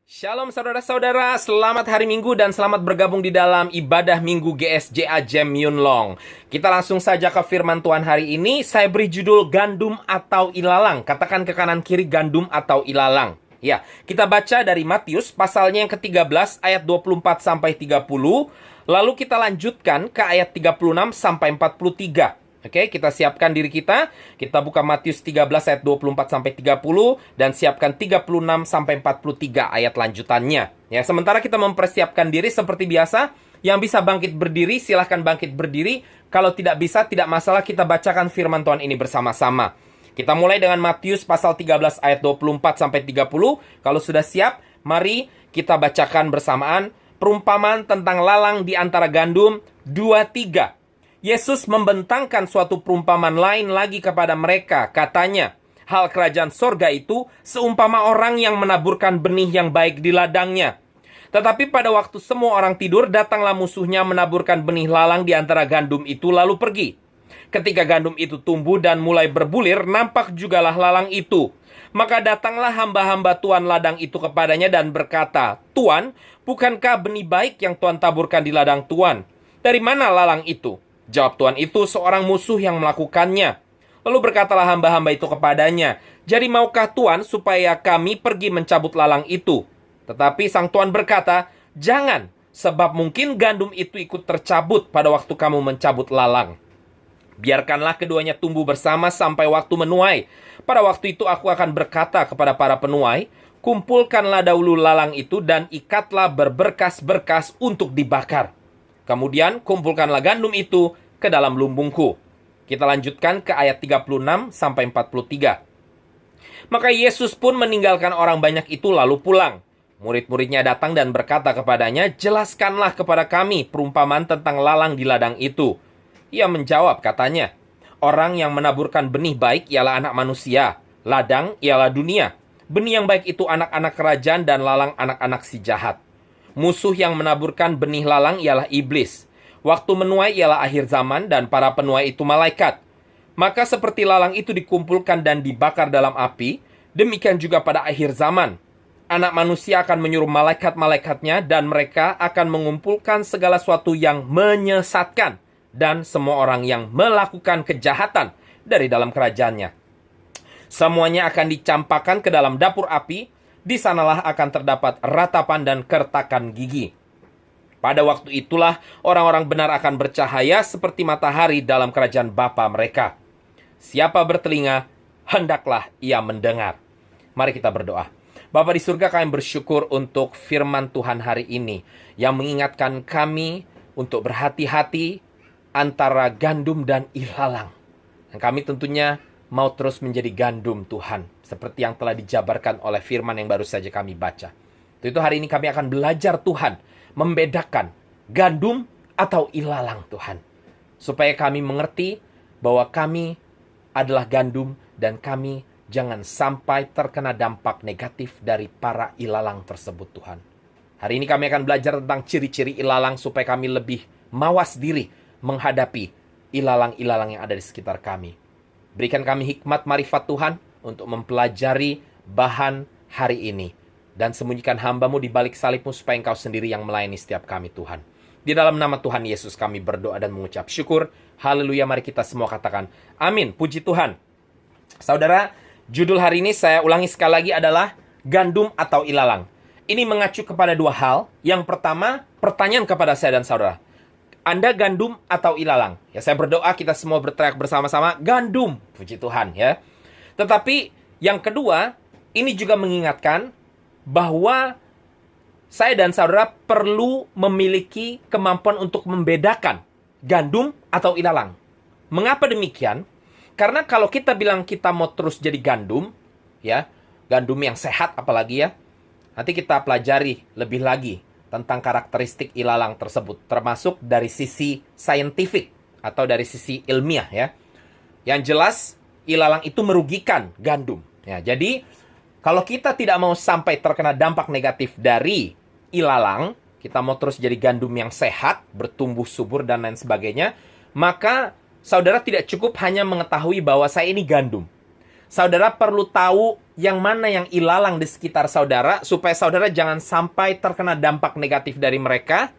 Shalom saudara-saudara, selamat hari Minggu dan selamat bergabung di dalam ibadah Minggu GSJA Jem Yun Long. Kita langsung saja ke firman Tuhan hari ini. Saya beri judul gandum atau ilalang. Katakan ke kanan kiri gandum atau ilalang. Ya, kita baca dari Matius pasalnya yang ke-13 ayat 24 sampai 30. Lalu kita lanjutkan ke ayat 36 sampai 43. Oke, kita siapkan diri kita. Kita buka Matius 13 ayat 24 sampai 30 dan siapkan 36 sampai 43 ayat lanjutannya. Ya, sementara kita mempersiapkan diri seperti biasa, yang bisa bangkit berdiri silahkan bangkit berdiri. Kalau tidak bisa, tidak masalah, kita bacakan firman Tuhan ini bersama-sama. Kita mulai dengan Matius pasal 13 ayat 24 sampai 30. Kalau sudah siap, mari kita bacakan bersamaan perumpamaan tentang lalang di antara gandum 2-3. Yesus membentangkan suatu perumpamaan lain lagi kepada mereka. Katanya, hal kerajaan sorga itu seumpama orang yang menaburkan benih yang baik di ladangnya. Tetapi pada waktu semua orang tidur, datanglah musuhnya menaburkan benih lalang di antara gandum itu lalu pergi. Ketika gandum itu tumbuh dan mulai berbulir, nampak jugalah lalang itu. Maka datanglah hamba-hamba tuan ladang itu kepadanya dan berkata, Tuan, bukankah benih baik yang Tuan taburkan di ladang Tuan? Dari mana lalang itu? Jawab tuan itu, seorang musuh yang melakukannya. Lalu berkatalah hamba-hamba itu kepadanya, jadi maukah tuan supaya kami pergi mencabut lalang itu? Tetapi sang tuan berkata, jangan, sebab mungkin gandum itu ikut tercabut pada waktu kamu mencabut lalang. Biarkanlah keduanya tumbuh bersama sampai waktu menuai. Pada waktu itu aku akan berkata kepada para penuai, kumpulkanlah dahulu lalang itu dan ikatlah berberkas-berkas untuk dibakar. Kemudian kumpulkanlah gandum itu ke dalam lumbungku. Kita lanjutkan ke ayat 36 sampai 43. Maka Yesus pun meninggalkan orang banyak itu lalu pulang. Murid-muridnya datang dan berkata kepadanya, jelaskanlah kepada kami perumpamaan tentang lalang di ladang itu. Ia menjawab katanya, orang yang menaburkan benih baik ialah anak manusia, ladang ialah dunia. Benih yang baik itu anak-anak kerajaan dan lalang anak-anak si jahat. Musuh yang menaburkan benih lalang ialah iblis. Waktu menuai ialah akhir zaman dan para penuai itu malaikat. Maka seperti lalang itu dikumpulkan dan dibakar dalam api, demikian juga pada akhir zaman. Anak manusia akan menyuruh malaikat-malaikatnya dan mereka akan mengumpulkan segala sesuatu yang menyesatkan dan semua orang yang melakukan kejahatan dari dalam kerajaannya. Semuanya akan dicampakkan ke dalam dapur api. Di sanalah akan terdapat ratapan dan kertakan gigi. Pada waktu itulah orang-orang benar akan bercahaya seperti matahari dalam kerajaan Bapa mereka. Siapa bertelinga, hendaklah ia mendengar. Mari kita berdoa. Bapa di surga, kami bersyukur untuk firman Tuhan hari ini yang mengingatkan kami untuk berhati-hati antara gandum dan ilalang. Dan kami tentunya mau terus menjadi gandum Tuhan, seperti yang telah dijabarkan oleh firman yang baru saja kami baca. Untuk itu hari ini kami akan belajar Tuhan membedakan gandum atau ilalang Tuhan. Supaya kami mengerti bahwa kami adalah gandum dan kami jangan sampai terkena dampak negatif dari para ilalang tersebut Tuhan. Hari ini kami akan belajar tentang ciri-ciri ilalang supaya kami lebih mawas diri menghadapi ilalang-ilalang yang ada di sekitar kami. Berikan kami hikmat marifat Tuhan untuk mempelajari bahan hari ini. Dan sembunyikan hamba-Mu di balik salib-Mu supaya Engkau sendiri yang melayani setiap kami Tuhan. Di dalam nama Tuhan Yesus kami berdoa dan mengucap syukur. Haleluya, mari kita semua katakan amin. Puji Tuhan. Saudara, judul hari ini saya ulangi sekali lagi adalah gandum atau ilalang. Ini mengacu kepada dua hal. Yang pertama, pertanyaan kepada saya dan saudara. Anda gandum atau ilalang? Ya, saya berdoa kita semua berteriak bersama-sama, gandum. Puji Tuhan ya. Tetapi yang kedua, ini juga mengingatkan bahwa saya dan saudara perlu memiliki kemampuan untuk membedakan gandum atau ilalang. Mengapa demikian? Karena kalau kita bilang kita mau terus jadi gandum, ya, gandum yang sehat apalagi ya, nanti kita pelajari lebih lagi tentang karakteristik ilalang tersebut, termasuk dari sisi saintifik atau dari sisi ilmiah ya. Yang jelas ilalang itu merugikan gandum. Ya, jadi kalau kita tidak mau sampai terkena dampak negatif dari ilalang, kita mau terus jadi gandum yang sehat, bertumbuh subur dan lain sebagainya, maka saudara tidak cukup hanya mengetahui bahwa saya ini gandum. Saudara perlu tahu yang mana yang ilalang di sekitar saudara, supaya saudara jangan sampai terkena dampak negatif dari mereka,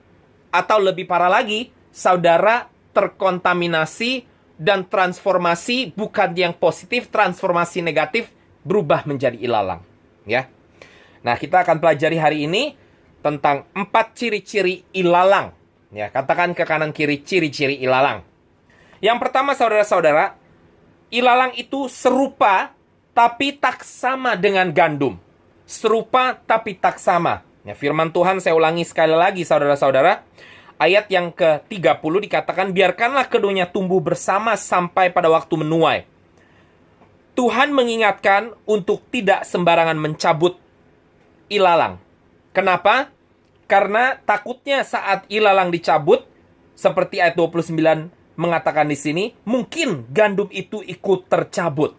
atau lebih parah lagi, saudara terkontaminasi dan transformasi bukan yang positif, transformasi negatif berubah menjadi ilalang. Ya. Nah, kita akan pelajari hari ini tentang 4 ciri-ciri ilalang. Ya, katakan ke kanan kiri ciri-ciri ilalang. Yang pertama, saudara-saudara, ilalang itu serupa tapi tak sama dengan gandum. Serupa tapi tak sama. Ya, firman Tuhan saya ulangi sekali lagi, saudara-saudara. Ayat yang ke-30 dikatakan, biarkanlah keduanya tumbuh bersama sampai pada waktu menuai. Tuhan mengingatkan untuk tidak sembarangan mencabut ilalang. Kenapa? Karena takutnya saat ilalang dicabut, seperti ayat 29 mengatakan di sini, mungkin gandum itu ikut tercabut.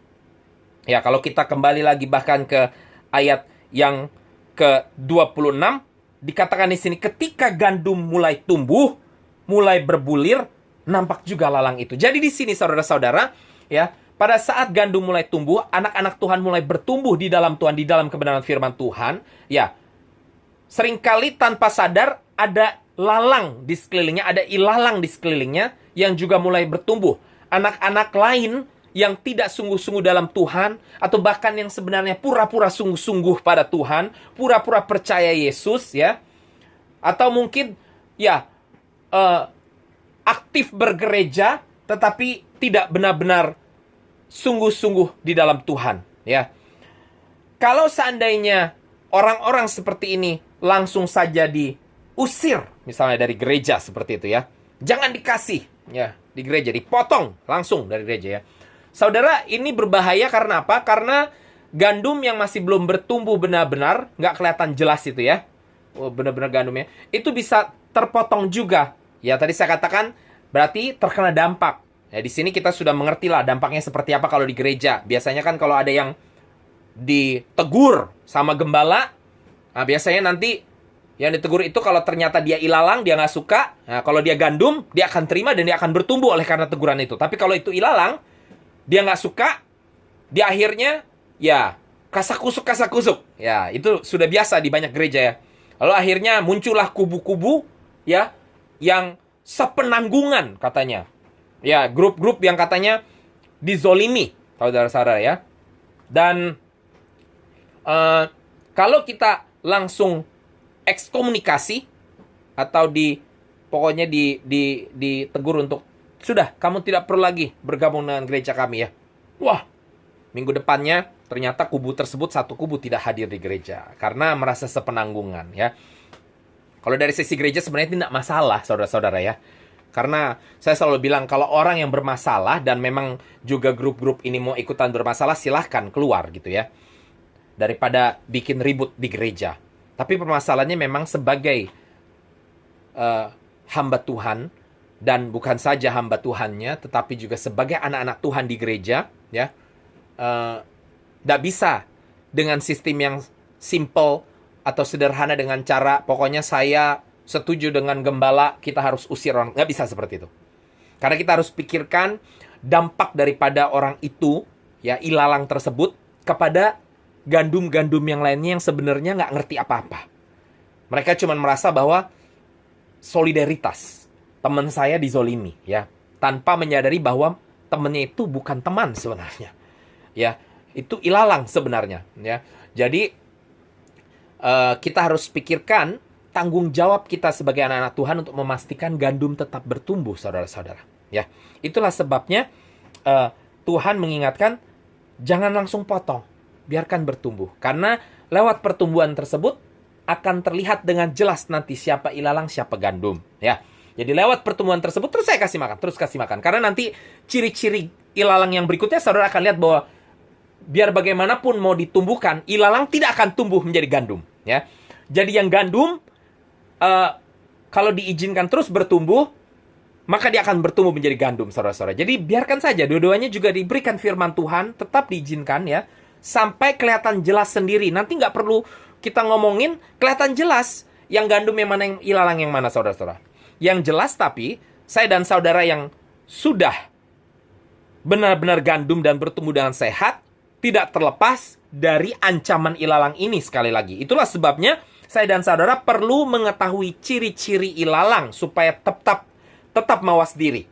Ya, kalau kita kembali lagi bahkan ke ayat yang ke-26, dikatakan di sini, ketika gandum mulai tumbuh, mulai berbulir, nampak juga lalang itu. Jadi di sini saudara-saudara, ya, pada saat gandum mulai tumbuh, anak-anak Tuhan mulai bertumbuh di dalam Tuhan, di dalam kebenaran firman Tuhan, ya, seringkali tanpa sadar ada lalang di sekelilingnya, ada ilalang di sekelilingnya yang juga mulai bertumbuh. Anak-anak lain yang tidak sungguh-sungguh dalam Tuhan, atau bahkan yang sebenarnya pura-pura sungguh-sungguh pada Tuhan, pura-pura percaya Yesus, ya, atau mungkin ya aktif bergereja tetapi tidak benar-benar sungguh-sungguh di dalam Tuhan, ya. Kalau seandainya orang-orang seperti ini langsung saja diusir misalnya dari gereja seperti itu, ya, jangan dikasih, ya, di gereja, dipotong langsung dari gereja, ya. Saudara, ini berbahaya karena apa? Karena gandum yang masih belum bertumbuh benar-benar, nggak kelihatan jelas itu, ya. Oh, benar-benar gandumnya. Itu bisa terpotong juga. Ya, tadi saya katakan berarti terkena dampak. Ya, di sini kita sudah mengerti lah dampaknya seperti apa kalau di gereja. Biasanya kan kalau ada yang ditegur sama gembala, nah biasanya nanti yang ditegur itu kalau ternyata dia ilalang, dia nggak suka. Nah, kalau dia gandum, dia akan terima dan dia akan bertumbuh oleh karena teguran itu. Tapi kalau itu ilalang, dia nggak suka, dia akhirnya, ya, kasak-kusuk. Ya, itu sudah biasa di banyak gereja, ya. Lalu akhirnya muncullah kubu-kubu, ya, yang sepenanggungan katanya. Ya, grup-grup yang katanya dizolimi, saudara-saudara, ya. Dan kalau kita langsung ekskomunikasi atau pokoknya ditegur untuk, sudah, kamu tidak perlu lagi bergabung dengan gereja kami, ya. Wah, minggu depannya ternyata kubu tersebut, satu kubu tidak hadir di gereja karena merasa sepenanggungan, ya. Kalau dari sisi gereja sebenarnya tidak masalah, saudara-saudara, ya. Karena saya selalu bilang kalau orang yang bermasalah dan memang juga grup-grup ini mau ikutan bermasalah, silahkan keluar gitu, ya. Daripada bikin ribut di gereja. Tapi permasalahannya memang sebagai hamba Tuhan, dan bukan saja hamba Tuhannya, tetapi juga sebagai anak-anak Tuhan di gereja, ya, tidak bisa dengan sistem yang simple atau sederhana dengan cara, pokoknya saya setuju dengan gembala, kita harus usir orang. Nggak bisa seperti itu. Karena kita harus pikirkan dampak daripada orang itu, ya, ilalang tersebut, kepada gandum-gandum yang lainnya yang sebenarnya nggak ngerti apa-apa. Mereka cuma merasa bahwa solidaritas. Teman saya dizolimi, ya, tanpa menyadari bahwa temannya itu bukan teman sebenarnya, ya, itu ilalang sebenarnya, ya. Jadi kita harus pikirkan tanggung jawab kita sebagai anak-anak Tuhan untuk memastikan gandum tetap bertumbuh, saudara-saudara, ya. Itulah sebabnya Tuhan mengingatkan jangan langsung potong, biarkan bertumbuh, karena lewat pertumbuhan tersebut akan terlihat dengan jelas nanti siapa ilalang, siapa gandum, ya. Jadi lewat pertumbuhan tersebut terus kasih makan. Karena nanti ciri-ciri ilalang yang berikutnya saudara akan lihat bahwa biar bagaimanapun mau ditumbuhkan, ilalang tidak akan tumbuh menjadi gandum, ya. Jadi yang gandum kalau diizinkan terus bertumbuh, maka dia akan bertumbuh menjadi gandum, saudara-saudara. Jadi biarkan saja, dua-duanya juga diberikan firman Tuhan, tetap diizinkan, ya, sampai kelihatan jelas sendiri. Nanti nggak perlu kita ngomongin, kelihatan jelas yang gandum yang mana, yang ilalang yang mana, saudara-saudara. Yang jelas tapi, saya dan saudara yang sudah benar-benar gandum dan bertumbuh dengan sehat, tidak terlepas dari ancaman ilalang ini sekali lagi. Itulah sebabnya saya dan saudara perlu mengetahui ciri-ciri ilalang supaya tetap mawas diri.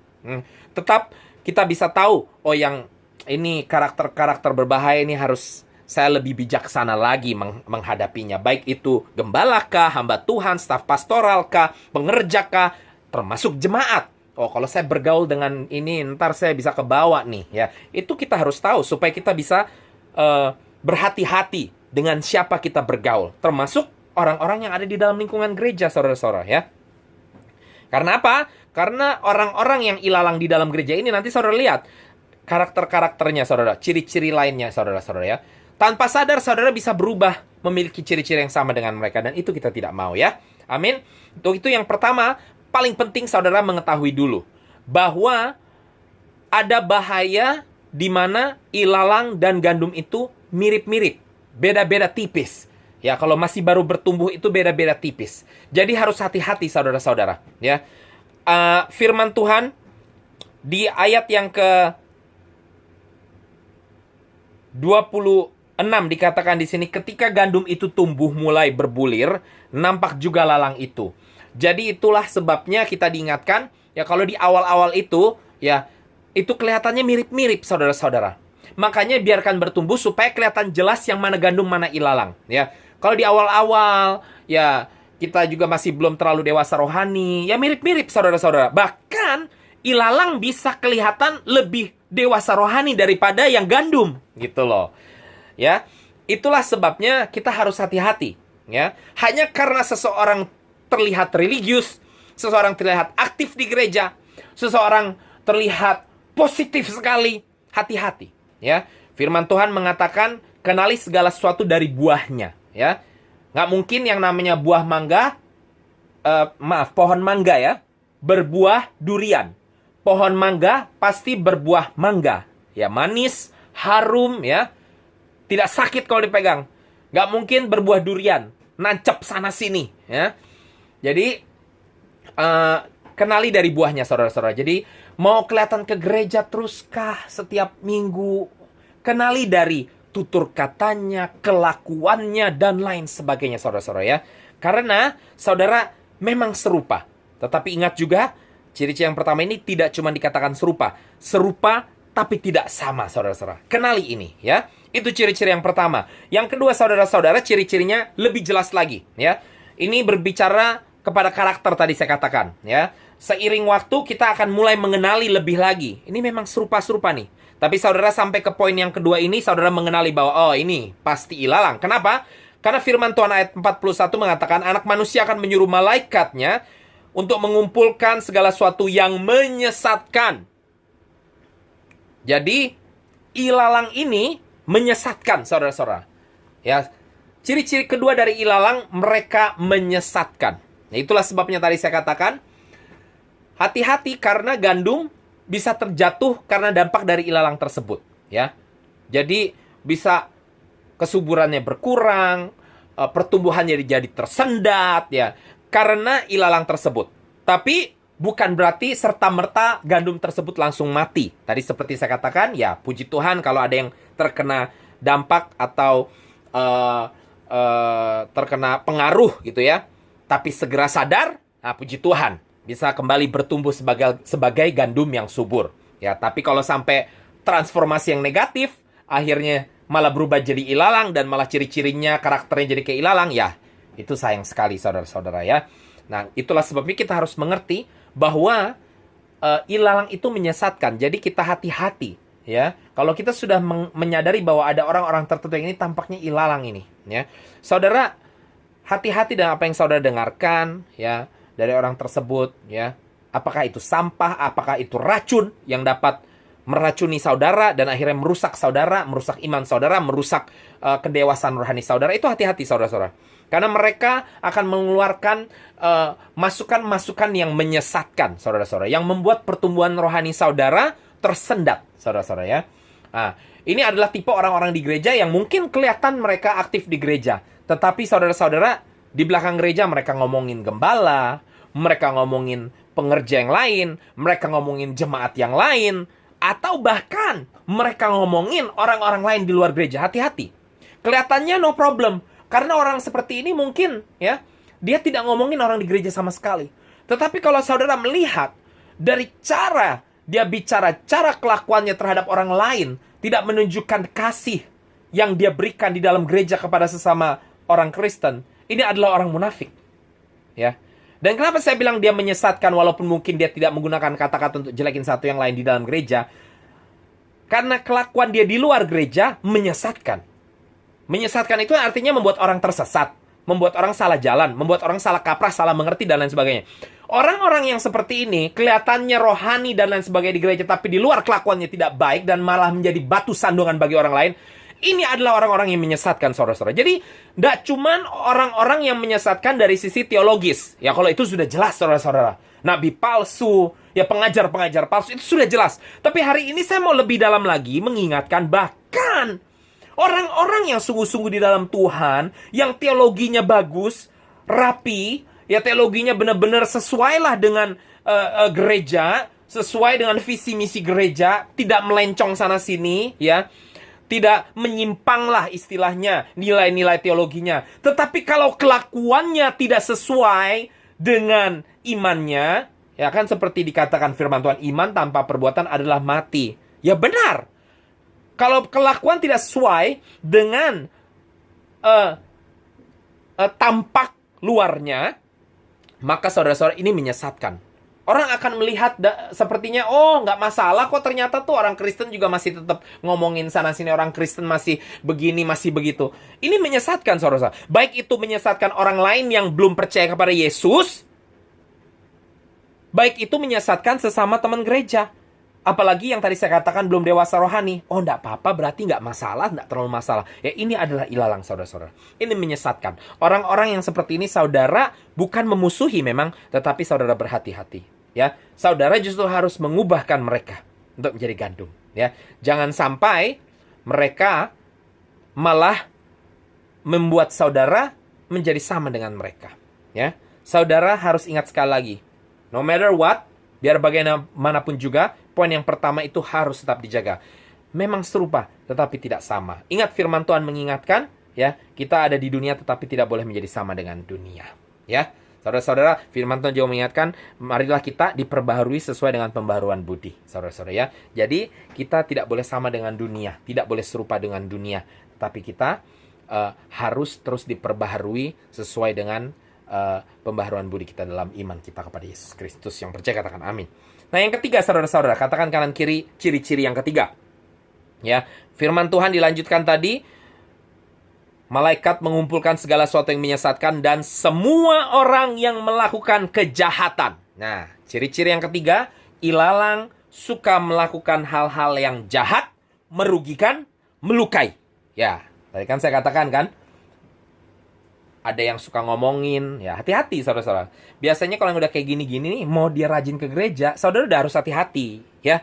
Tetap kita bisa tahu, oh yang ini karakter-karakter berbahaya ini harus saya lebih bijaksana lagi menghadapinya. Baik itu gembala kah, hamba Tuhan, staf pastoral kah, pengerja kah, termasuk jemaat. Oh, kalau saya bergaul dengan ini, ntar saya bisa kebawa nih, ya. Itu kita harus tahu supaya kita bisa berhati-hati dengan siapa kita bergaul, termasuk orang-orang yang ada di dalam lingkungan gereja, saudara-saudara, ya. Karena apa? Karena orang-orang yang ilalang di dalam gereja ini nanti saudara lihat karakter-karakternya, saudara, ciri-ciri lainnya, saudara-saudara, ya. Tanpa sadar, saudara bisa berubah memiliki ciri-ciri yang sama dengan mereka. Dan itu kita tidak mau, ya. Amin. Untuk itu yang pertama, paling penting saudara mengetahui dulu bahwa ada bahaya di mana ilalang dan gandum itu mirip-mirip. Beda-beda tipis. Ya, kalau masih baru bertumbuh itu beda-beda tipis. Jadi harus hati-hati, saudara-saudara. Ya. Firman Tuhan di ayat yang ke 26 dikatakan di sini, ketika gandum itu tumbuh mulai berbulir, nampak juga lalang itu. Jadi itulah sebabnya kita diingatkan, ya kalau di awal-awal itu, ya itu kelihatannya mirip-mirip, saudara-saudara. Makanya biarkan bertumbuh supaya kelihatan jelas yang mana gandum, mana ilalang. Ya, kalau di awal-awal, ya kita juga masih belum terlalu dewasa rohani, ya mirip-mirip, saudara-saudara. Bahkan ilalang bisa kelihatan lebih dewasa rohani daripada yang gandum, gitu loh. Ya, itulah sebabnya kita harus hati-hati. Ya, hanya karena seseorang terlihat religius, seseorang terlihat aktif di gereja, seseorang terlihat positif sekali, hati-hati. Ya, firman Tuhan mengatakan kenali segala sesuatu dari buahnya. Ya, nggak mungkin yang namanya buah mangga, pohon mangga ya, berbuah durian. Pohon mangga pasti berbuah mangga. Ya, manis, harum ya. Tidak sakit kalau dipegang. Nggak mungkin berbuah durian. Nancep sana-sini. Ya. Jadi, kenali dari buahnya, saudara-saudara. Jadi, mau kelihatan ke gereja teruskah setiap minggu? Kenali dari tutur katanya, kelakuannya, dan lain sebagainya, saudara-saudara ya. Karena, saudara memang serupa. Tetapi ingat juga, ciri-ciri yang pertama ini tidak cuma dikatakan serupa. Serupa, tapi tidak sama, saudara-saudara. Kenali ini, ya. Itu ciri-ciri yang pertama. Yang kedua, saudara-saudara, ciri-cirinya lebih jelas lagi, ya. Ini berbicara kepada karakter tadi saya katakan, ya. Seiring waktu kita akan mulai mengenali lebih lagi. Ini memang serupa-serupa nih. Tapi saudara sampai ke poin yang kedua ini, saudara mengenali bahwa, oh ini pasti ilalang. Kenapa? Karena firman Tuhan ayat 41 mengatakan, anak manusia akan menyuruh malaikatnya untuk mengumpulkan segala sesuatu yang menyesatkan. Jadi, ilalang ini menyesatkan, saudara-saudara. Ya, ciri-ciri kedua dari ilalang, mereka menyesatkan. Nah, itulah sebabnya tadi saya katakan, hati-hati karena gandum bisa terjatuh karena dampak dari ilalang tersebut. Ya, jadi bisa kesuburannya berkurang, pertumbuhannya jadi tersendat, ya, karena ilalang tersebut. Tapi bukan berarti serta-merta gandum tersebut langsung mati. Tadi seperti saya katakan, ya puji Tuhan kalau ada yang terkena dampak atau terkena pengaruh gitu ya. Tapi segera sadar, nah puji Tuhan, bisa kembali bertumbuh sebagai gandum yang subur. Ya, tapi kalau sampai transformasi yang negatif, akhirnya malah berubah jadi ilalang dan malah ciri-cirinya, karakternya jadi kayak ilalang, ya itu sayang sekali, saudara-saudara ya. Nah, itulah sebabnya kita harus mengerti bahwa ilalang itu menyesatkan. Jadi kita hati-hati ya. Kalau kita sudah menyadari bahwa ada orang-orang tertentu yang ini tampaknya ilalang ini, ya. Saudara hati-hati dengan apa yang saudara dengarkan ya dari orang tersebut ya. Apakah itu sampah, apakah itu racun yang dapat meracuni saudara dan akhirnya merusak saudara, merusak iman saudara, merusak kedewasaan rohani saudara. Itu hati-hati, saudara-saudara. Karena mereka akan mengeluarkan masukan-masukan yang menyesatkan, saudara-saudara, yang membuat pertumbuhan rohani saudara tersendat, saudara-saudara ya. Nah, ini adalah tipe orang-orang di gereja yang mungkin kelihatan mereka aktif di gereja, tetapi saudara-saudara di belakang gereja mereka ngomongin gembala, mereka ngomongin pengerja yang lain, mereka ngomongin jemaat yang lain, Atau bahkan mereka ngomongin orang-orang lain di luar gereja. Hati-hati. Kelihatannya no problem. Karena orang seperti ini mungkin ya, dia tidak ngomongin orang di gereja sama sekali. Tetapi kalau saudara melihat dari cara dia bicara, cara kelakuannya terhadap orang lain tidak menunjukkan kasih yang dia berikan di dalam gereja kepada sesama orang Kristen, ini adalah orang munafik. Ya. Dan kenapa saya bilang dia menyesatkan walaupun mungkin dia tidak menggunakan kata-kata untuk jelekin satu yang lain di dalam gereja? Karena kelakuan dia di luar gereja menyesatkan. Menyesatkan itu artinya membuat orang tersesat, membuat orang salah jalan, membuat orang salah kaprah, salah mengerti, dan lain sebagainya. Orang-orang yang seperti ini, kelihatannya rohani dan lain sebagainya di gereja, tapi di luar kelakuannya tidak baik dan malah menjadi batu sandungan bagi orang lain. Ini adalah orang-orang yang menyesatkan, saudara-saudara. Jadi, tidak cuman orang-orang yang menyesatkan dari sisi teologis. Ya, kalau itu sudah jelas, saudara-saudara. Nabi palsu, ya pengajar-pengajar palsu, itu sudah jelas. Tapi hari ini saya mau lebih dalam lagi mengingatkan bahkan orang-orang yang sungguh-sungguh di dalam Tuhan, yang teologinya bagus, rapi, ya teologinya benar-benar sesuai lah dengan gereja, sesuai dengan visi misi gereja, tidak melencong sana-sini, ya. Tidak menyimpang lah istilahnya nilai-nilai teologinya. Tetapi kalau kelakuannya tidak sesuai dengan imannya, ya kan seperti dikatakan firman Tuhan, iman tanpa perbuatan adalah mati. Ya benar. Kalau kelakuan tidak sesuai dengan tampak luarnya, maka saudara-saudara ini menyesatkan. Orang akan melihat sepertinya, oh nggak masalah kok, ternyata tuh orang Kristen juga masih tetap ngomongin sana-sini, orang Kristen masih begini, masih begitu. Ini menyesatkan saudara-saudara. Baik itu menyesatkan orang lain yang belum percaya kepada Yesus, baik itu menyesatkan sesama teman gereja. Apalagi yang tadi saya katakan belum dewasa rohani. Oh, enggak apa-apa, berarti enggak masalah, enggak terlalu masalah. Ya, ini adalah ilalang, saudara-saudara. Ini menyesatkan. Orang-orang yang seperti ini, saudara bukan memusuhi memang, tetapi saudara berhati-hati. Ya, saudara justru harus mengubahkan mereka untuk menjadi gandum. Ya, jangan sampai mereka malah membuat saudara menjadi sama dengan mereka. Ya, saudara harus ingat sekali lagi, no matter what, biar bagaimanapun juga, poin yang pertama itu harus tetap dijaga. Memang serupa, tetapi tidak sama. Ingat firman Tuhan mengingatkan, ya, kita ada di dunia tetapi tidak boleh menjadi sama dengan dunia. Ya, saudara-saudara, firman Tuhan juga mengingatkan, marilah kita diperbaharui sesuai dengan pembaharuan budi. Saudara-saudara ya, jadi kita tidak boleh sama dengan dunia, tidak boleh serupa dengan dunia, tapi kita harus terus diperbaharui sesuai dengan pembaharuan budi kita dalam iman kita kepada Yesus Kristus. Yang percaya katakan amin. Nah, yang ketiga, saudara-saudara, katakan kanan kiri ciri-ciri yang ketiga. Ya, firman Tuhan dilanjutkan tadi, malaikat mengumpulkan segala sesuatu yang menyesatkan dan semua orang yang melakukan kejahatan. Nah, ciri-ciri yang ketiga, ilalang suka melakukan hal-hal yang jahat, merugikan, melukai. Ya, tadi kan saya katakan kan, ada yang suka ngomongin, ya hati-hati saudara-saudara. Biasanya kalau yang udah kayak gini-gini nih, mau dia rajin ke gereja, saudara udah harus hati-hati, ya.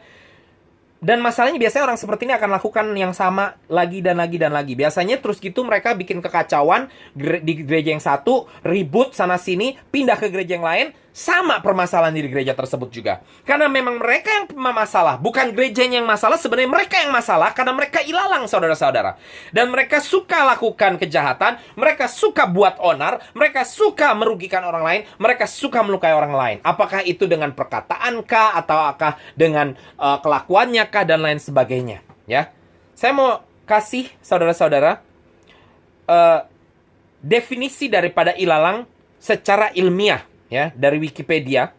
Dan masalahnya biasanya orang seperti ini akan lakukan yang sama lagi dan lagi dan lagi. Biasanya terus gitu mereka bikin kekacauan di gereja yang satu, ribut sana-sini, pindah ke gereja yang lain, sama permasalahan di gereja tersebut juga. Karena memang mereka yang masalah, bukan gerejanya yang masalah, sebenarnya mereka yang masalah karena mereka ilalang, saudara-saudara. Dan mereka suka lakukan kejahatan, mereka suka buat onar, mereka suka merugikan orang lain, mereka suka melukai orang lain. Apakah itu dengan perkataankah, ataukah dengan kelakuannya kah, dan lain sebagainya. Ya, saya mau kasih saudara-saudara definisi daripada ilalang secara ilmiah. Ya, dari Wikipedia.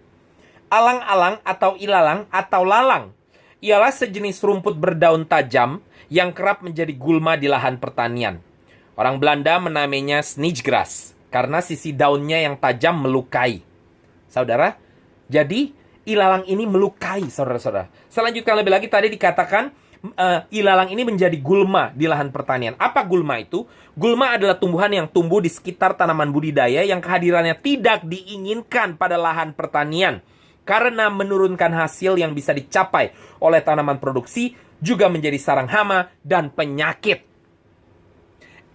Alang-alang atau ilalang atau lalang ialah sejenis rumput berdaun tajam yang kerap menjadi gulma di lahan pertanian. Orang Belanda menamainya snijgras karena sisi daunnya yang tajam melukai. Saudara, jadi ilalang ini melukai, saudara-saudara. Selanjutnya lebih lagi tadi dikatakan ilalang ini menjadi gulma di lahan pertanian. Apa gulma itu? Gulma adalah tumbuhan yang tumbuh di sekitar tanaman budidaya yang kehadirannya tidak diinginkan pada lahan pertanian karena menurunkan hasil yang bisa dicapai oleh tanaman produksi, juga menjadi sarang hama dan penyakit.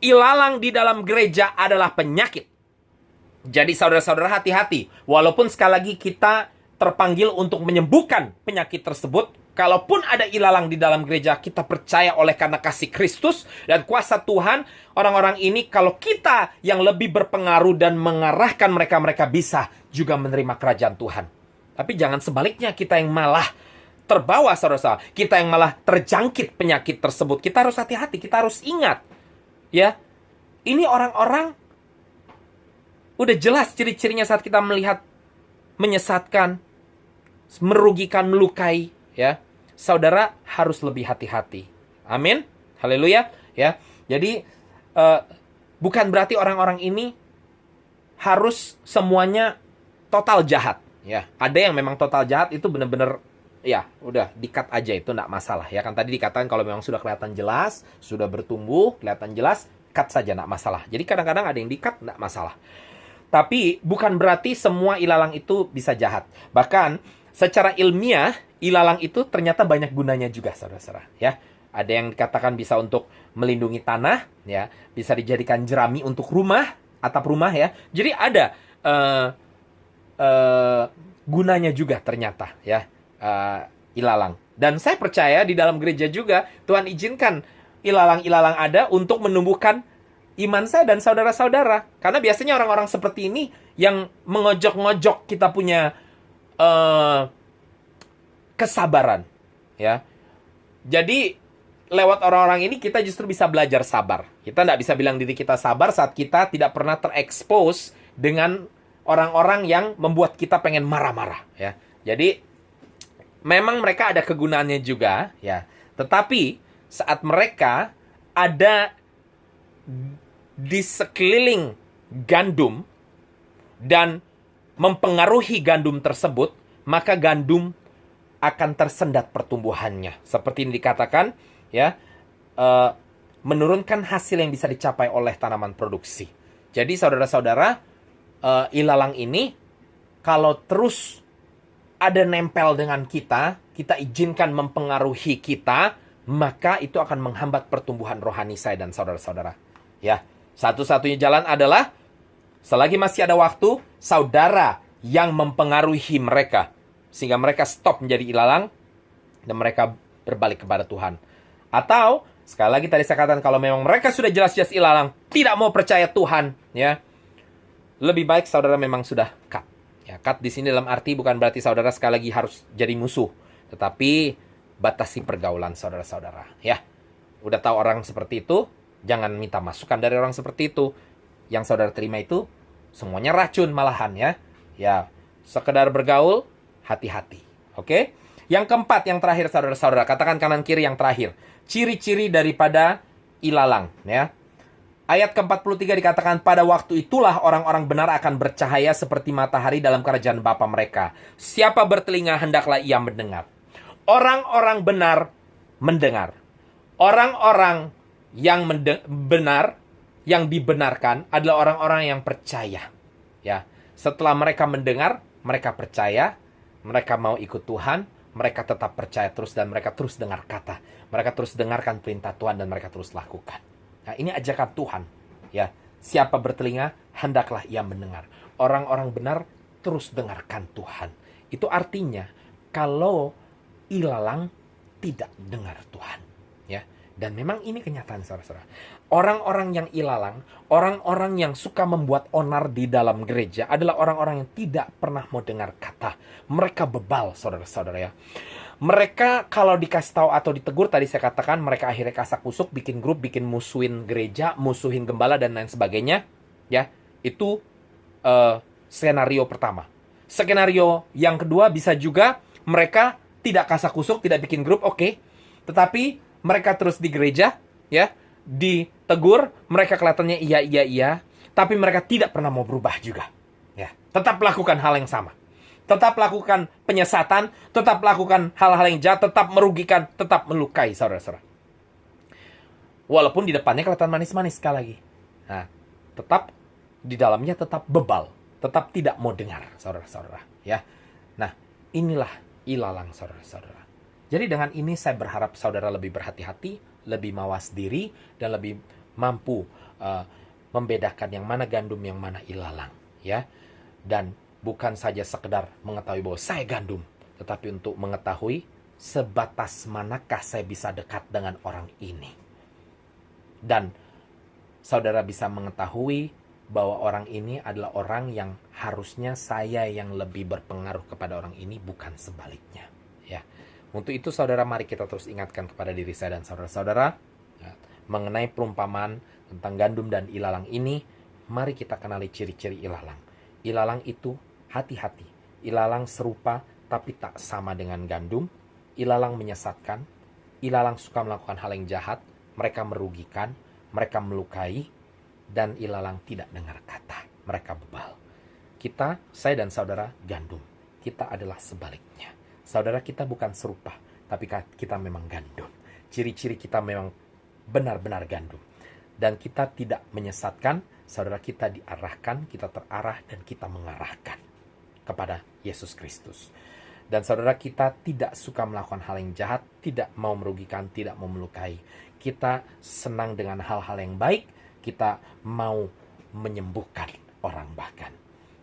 Ilalang di dalam gereja adalah penyakit. Jadi saudara-saudara hati-hati. Walaupun sekali lagi kita terpanggil untuk menyembuhkan penyakit tersebut, Kalaupun ada ilalang di dalam gereja, kita percaya oleh karena kasih Kristus dan kuasa Tuhan, orang-orang ini kalau kita yang lebih berpengaruh dan mengarahkan mereka bisa juga menerima kerajaan Tuhan. Tapi jangan sebaliknya, kita yang malah terbawa, saudara-saudara. Kita yang malah terjangkit penyakit tersebut. Kita harus hati-hati, kita harus ingat. Ya, ini orang-orang udah jelas ciri-cirinya saat kita melihat menyesatkan, merugikan, melukai. Ya, saudara harus lebih hati-hati. Amin, haleluya. Ya, jadi bukan berarti orang-orang ini harus semuanya total jahat. Ya, ada yang memang total jahat itu benar-benar ya udah di-cut aja, itu enggak masalah. Ya kan tadi dikatakan kalau memang sudah kelihatan jelas, sudah bertumbuh, kelihatan jelas, cut saja enggak masalah. Jadi kadang-kadang ada yang di-cut enggak masalah. Tapi bukan berarti semua ilalang itu bisa jahat. Bahkan secara ilmiah, ilalang itu ternyata banyak gunanya juga, saudara-saudara. Ya, ada yang dikatakan bisa untuk melindungi tanah, ya, bisa dijadikan jerami untuk rumah, atap rumah, ya. Jadi ada gunanya juga ternyata, ya, ilalang. Dan saya percaya di dalam gereja juga Tuhan izinkan ilalang-ilalang ada untuk menumbuhkan iman saya dan saudara-saudara. Karena biasanya orang-orang seperti ini yang mengojok-ngojok kita punya kesabaran, ya. Jadi lewat orang-orang ini kita justru bisa belajar sabar. Kita nggak bisa bilang diri kita sabar saat kita tidak pernah terekspos dengan orang-orang yang membuat kita pengen marah-marah, ya. Jadi memang mereka ada kegunaannya juga, ya. Tetapi saat mereka ada di sekeliling gandum dan mempengaruhi gandum tersebut, maka gandum akan tersendat pertumbuhannya. Seperti ini dikatakan, ya, menurunkan hasil yang bisa dicapai oleh tanaman produksi. Jadi saudara-saudara, ilalang ini kalau terus ada nempel dengan kita, kita izinkan mempengaruhi kita, maka itu akan menghambat pertumbuhan rohani saya dan saudara-saudara. Ya, satu-satunya jalan adalah selagi masih ada waktu, saudara yang mempengaruhi mereka sehingga mereka stop menjadi ilalang dan mereka berbalik kepada Tuhan. Atau sekali lagi tadi saya katakan, kalau memang mereka sudah jelas-jelas ilalang, tidak mau percaya Tuhan, ya, lebih baik saudara memang sudah cut. Ya, cut di sini dalam arti bukan berarti saudara sekali lagi harus jadi musuh, tetapi batasi pergaulan saudara-saudara. Ya, udah tahu orang seperti itu, jangan minta masukan dari orang seperti itu. Yang saudara terima itu semuanya racun malahan, ya. Ya, sekedar bergaul, hati-hati. Oke? Yang keempat, yang terakhir saudara-saudara, katakan kanan kiri yang terakhir. Ciri-ciri daripada ilalang, ya. Ayat ke-43 dikatakan, pada waktu itulah orang-orang benar akan bercahaya seperti matahari dalam kerajaan Bapa mereka. Siapa bertelinga hendaklah ia mendengar. Orang-orang benar mendengar. Orang-orang yang benar, yang dibenarkan adalah orang-orang yang percaya. Ya, setelah mereka mendengar, mereka percaya, mereka mau ikut Tuhan, mereka tetap percaya terus dan mereka terus dengar kata. Mereka terus dengarkan perintah Tuhan dan mereka terus lakukan. Nah, ini ajakan Tuhan. Ya, siapa bertelinga, hendaklah ia mendengar. Orang-orang benar terus dengarkan Tuhan. Itu artinya kalau ilalang tidak dengar Tuhan, ya. Dan memang ini kenyataan, saudara-saudara. Orang-orang yang ilalang, orang-orang yang suka membuat onar di dalam gereja adalah orang-orang yang tidak pernah mau dengar kata. Mereka bebal, saudara-saudara, ya. Mereka kalau dikasih tahu atau ditegur, tadi saya katakan, mereka akhirnya kasak kusuk, bikin grup, bikin musuhin gereja, musuhin gembala, dan lain sebagainya. Ya, itu skenario pertama. Skenario yang kedua bisa juga mereka tidak kasak kusuk, tidak bikin grup, oke. Tetapi mereka terus di gereja, ya, ditegur, mereka kelihatannya iya, tapi mereka tidak pernah mau berubah juga. Ya, tetap lakukan hal yang sama. Tetap lakukan penyesatan, tetap lakukan hal-hal yang jahat, tetap merugikan, tetap melukai, saudara-saudara. Walaupun di depannya kelihatan manis-manis sekali lagi. Nah, tetap di dalamnya tetap bebal, tetap tidak mau dengar, saudara-saudara. Ya, nah, inilah ilalang, saudara-saudara. Jadi dengan ini saya berharap saudara lebih berhati-hati, lebih mawas diri, dan lebih mampu membedakan yang mana gandum, yang mana ilalang. Ya, dan bukan saja sekedar mengetahui bahwa saya gandum, tetapi untuk mengetahui sebatas manakah saya bisa dekat dengan orang ini. Dan saudara bisa mengetahui bahwa orang ini adalah orang yang harusnya saya yang lebih berpengaruh kepada orang ini, bukan sebaliknya. Ya, untuk itu saudara, mari kita terus ingatkan kepada diri saya dan saudara-saudara ya, mengenai perumpamaan tentang gandum dan ilalang ini. Mari kita kenali ciri-ciri ilalang. Ilalang itu hati-hati. Ilalang serupa tapi tak sama dengan gandum. Ilalang menyesatkan. Ilalang suka melakukan hal yang jahat. Mereka merugikan, mereka melukai, dan ilalang tidak dengar kata. Mereka bebal. Kita, saya dan saudara, gandum. Kita adalah sebaliknya. Saudara, kita bukan serupa, tapi kita memang gandum. Ciri-ciri kita memang benar-benar gandum. Dan kita tidak menyesatkan, saudara, kita diarahkan, kita terarah, dan kita mengarahkan kepada Yesus Kristus. Dan saudara, kita tidak suka melakukan hal yang jahat, tidak mau merugikan, tidak mau melukai. Kita senang dengan hal-hal yang baik, kita mau menyembuhkan orang bahkan.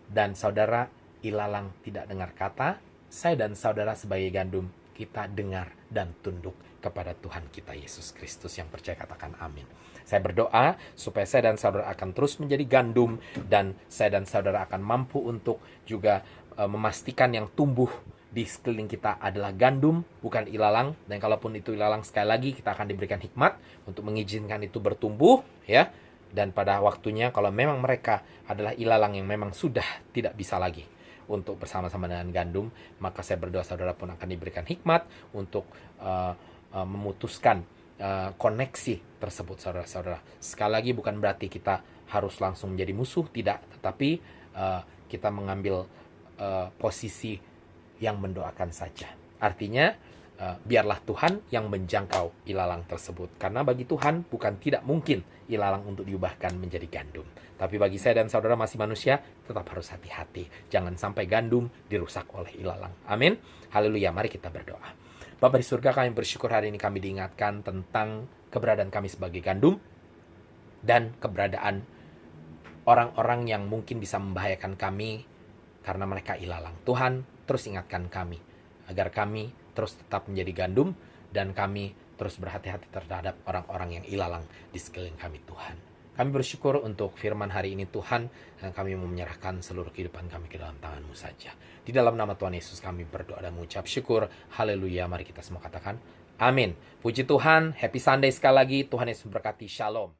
Dan saudara, ilalang tidak dengar kata, saya dan saudara sebagai gandum, kita dengar dan tunduk kepada Tuhan kita Yesus Kristus. Yang percaya katakan amin. Saya berdoa supaya saya dan saudara akan terus menjadi gandum, dan saya dan saudara akan mampu untuk juga memastikan yang tumbuh di sekeliling kita adalah gandum, bukan ilalang. Dan kalaupun itu ilalang, sekali lagi kita akan diberikan hikmat untuk mengizinkan itu bertumbuh, ya. Dan pada waktunya, kalau memang mereka adalah ilalang yang memang sudah tidak bisa lagi untuk bersama-sama dengan gandum, maka saya berdoa saudara pun akan diberikan hikmat untuk memutuskan koneksi tersebut, saudara-saudara. Sekali lagi, bukan berarti kita harus langsung menjadi musuh, tidak. Tetapi kita mengambil posisi yang mendoakan saja. Artinya, biarlah Tuhan yang menjangkau ilalang tersebut. Karena bagi Tuhan bukan tidak mungkin ilalang untuk diubahkan menjadi gandum. Tapi bagi saya dan saudara masih manusia, tetap harus hati-hati. Jangan sampai gandum dirusak oleh ilalang. Amin. Haleluya. Mari kita berdoa. Bapa di surga, kami bersyukur hari ini kami diingatkan tentang keberadaan kami sebagai gandum dan keberadaan orang-orang yang mungkin bisa membahayakan kami karena mereka ilalang. Tuhan, terus ingatkan kami agar kami terus tetap menjadi gandum, dan kami terus berhati-hati terhadap orang-orang yang ilalang di sekeliling kami, Tuhan. Kami bersyukur untuk firman hari ini, Tuhan, dan kami mau menyerahkan seluruh kehidupan kami ke dalam tangan-Mu saja. Di dalam nama Tuhan Yesus kami berdoa dan mengucap syukur. Haleluya. Mari kita semua katakan amin. Puji Tuhan. Happy Sunday sekali lagi. Tuhan Yesus berkati. Shalom.